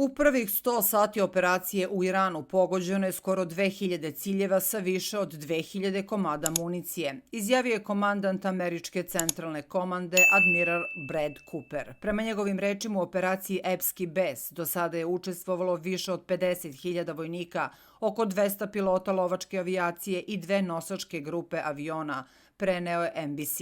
U prvih 100 sati operacije u Iranu pogođeno je skoro 2000 ciljeva sa više od 2000 komada municije, izjavio je komandant američke centralne komande admiral Brad Cooper. Prema njegovim rečima u operaciji Epski bes do sada je učestvovalo više od 50.000 vojnika, oko 200 pilota lovačke avijacije i 2 nosačke grupe aviona, preneo je NBC.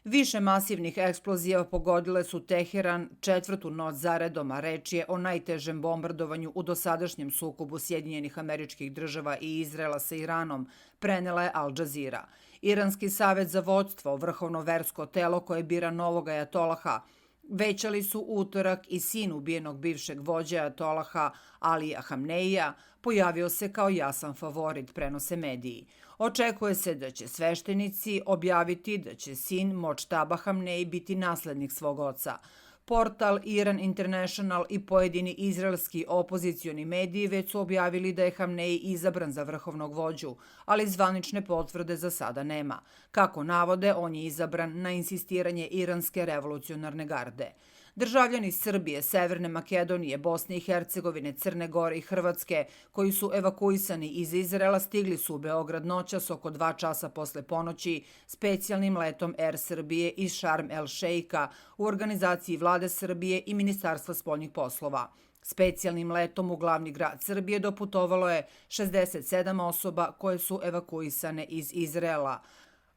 Više masivnih eksplozija pogodile su Teheran četvrtu noć zaredom, a reč je o najtežem bombardovanju u dosadašnjem sukobu Sjedinjenih Američkih Država i Izraela sa Iranom, prenela je Al Jazeera. Iranski savet za vodstvo, vrhovno versko telo koje bira novog ajatolaha, većali su utorak i sin ubijenog bivšeg vođa ajatolaha Alija Hamneija pojavio se kao jasan favorit, prenose mediji. Očekuje se da će sveštenici objaviti da će sin Močtaba Hamneji biti naslednik svog oca. Portal Iran International i pojedini izraelski opozicioni mediji već su objavili da je Hamneji izabran za vrhovnog vođu, ali zvanične potvrde za sada nema. Kako navode, on je izabran na insistiranje Iranske revolucionarne garde. Državljani Srbije, Severne Makedonije, Bosne i Hercegovine, Crne Gore i Hrvatske, koji su evakuisani iz Izraela, stigli su u Beograd noćas oko 2 časa posle ponoći specijalnim letom Air Srbije iz Šarm el Šeika u organizaciji Vlade Srbije i Ministarstva spoljnih poslova. Specijalnim letom u glavni grad Srbije doputovalo je 67 osoba koje su evakuisane iz Izraela.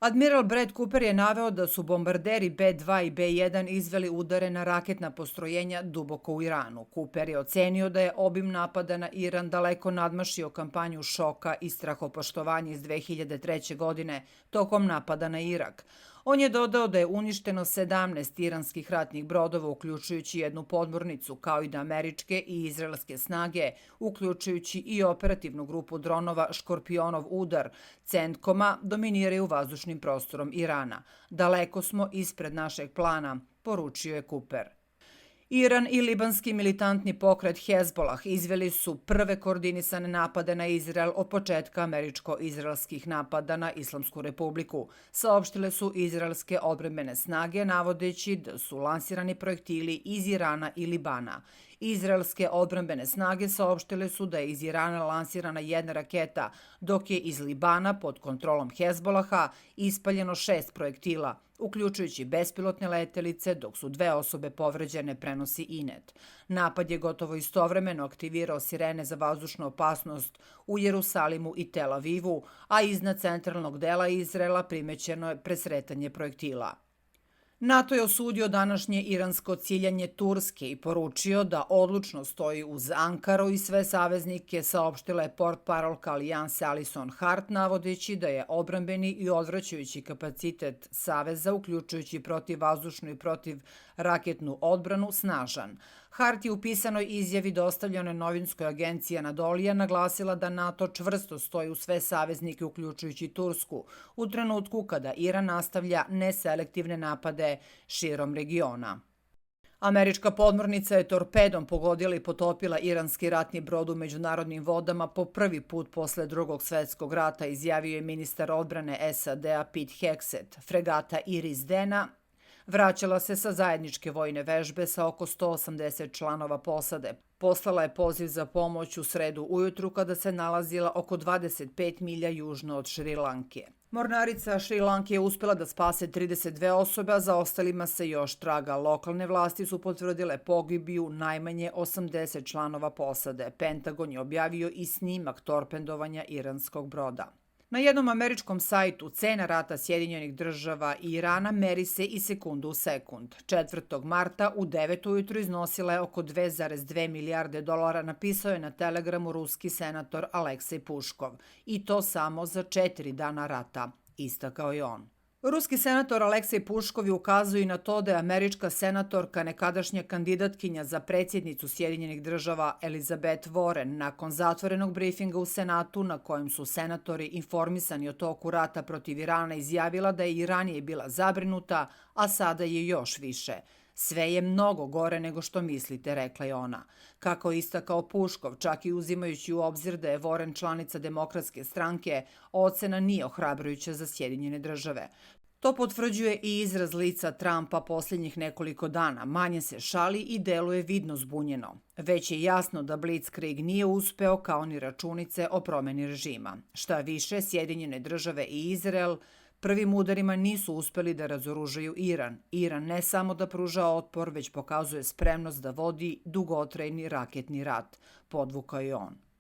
Admiral Brad Cooper je naveo da su bombarderi B-2 i B-1 izveli udare na raketna postrojenja duboko u Iranu. Cooper je ocenio da je obim napada na Iran daleko nadmašio kampanju šoka i strahopoštovanja iz 2003. godine tokom napada na Irak. On je dodao da je uništeno 17 iranskih ratnih brodova, uključujući jednu podmornicu, kao i da američke i izraelske snage, uključujući i operativnu grupu dronova Škorpionov udar, CENTCOM-a, dominiraju vazdušnim prostorom Irana. Daleko smo ispred našeg plana, poručio je Cooper. Iran i libanski militantni pokret Hezbolah izveli su prve koordinisane napade na Izrael od početka američko-izraelskih napada na Islamsku republiku. Saopštile su izraelske odbrambene snage, navodeći da su lansirani projektili iz Irana i Libana. Izraelske odbrambene snage saopštile su da je iz Irana lansirana jedna raketa, dok je iz Libana pod kontrolom Hezbolaha ispaljeno 6 projektila, uključujući bespilotne letelice, dok su 2 osobe povređene, prenosi INET. Napad je gotovo istovremeno aktivirao sirene za vazdušnu opasnost u Jerusalimu i Tel Avivu, a iznad centralnog dela Izraela primećeno je presretanje projektila. NATO je osudio današnje iransko ciljanje Turske i poručio da odlučno stoji uz Ankaru i sve saveznike, saopštila je portparolka Alijanse Alison Hart, navodeći da je odbrambeni i odvraćajući kapacitet saveza, uključujući protivvazdušnu i protivraketnu odbranu, snažan. Hart je u pisanoj izjavi dostavljenoj novinskoj agenciji Anadolija naglasila da NATO čvrsto stoji uz sve saveznike, uključujući Tursku, u trenutku kada Iran nastavlja neselektivne napade širom regiona. Američka podmornica je torpedom pogodila i potopila iranski ratni brod u međunarodnim vodama po prvi put posle Drugog svetskog rata, izjavio je ministar odbrane SAD-a Pete Hegseth. Fregata Iris Dena vraćala se sa zajedničke vojne vežbe sa oko 180 članova posade. Poslala je poziv za pomoć u sredu ujutru kada se nalazila oko 25 milja južno od Šrilanke. Mornarica Šrilanke je uspela da spase 32 osobe, a za ostalima se još traga. Lokalne vlasti su potvrdile pogibiju najmanje 80 članova posade. Pentagon je objavio i snimak torpedovanja iranskog broda. Na jednom američkom sajtu cena rata Sjedinjenih Država i Irana meri se i sekundu u sekund. 4. marta u 9 ujutru iznosila je oko 2,2 milijarde dolara, napisao je na Telegramu ruski senator Aleksej Puškov. I to samo za 4 dana rata, istakao je on. Ruski senator Aleksej Puškov je ukazao i na to da je američka senatorka, nekadašnja kandidatkinja za predsjednicu Sjedinjenih Država Elizabeth Warren, nakon zatvorenog brifinga u Senatu na kojem su senatori informisani o toku rata protiv Irana, izjavila da je i ranije bila zabrinuta, a sada je još više. Sve je mnogo gore nego što mislite, rekla je ona. Kako je istakao Puškov, čak i uzimajući u obzir da je Warren članica Demokratske stranke, ocena nije ohrabrujuća za Sjedinjene Države. To potvrđuje i izraz lica Trumpa posljednjih nekoliko dana. Manje se šali i deluje vidno zbunjeno. Već je jasno da Blitzkrieg nije uspeo kao ni računice o promeni režima. Šta više, Sjedinjene države i Izrael prvim udarima nisu uspeli da razoružaju Iran. Iran ne samo da pruža otpor, već pokazuje spremnost da vodi dugotrajni raketni rat, podvukao je on.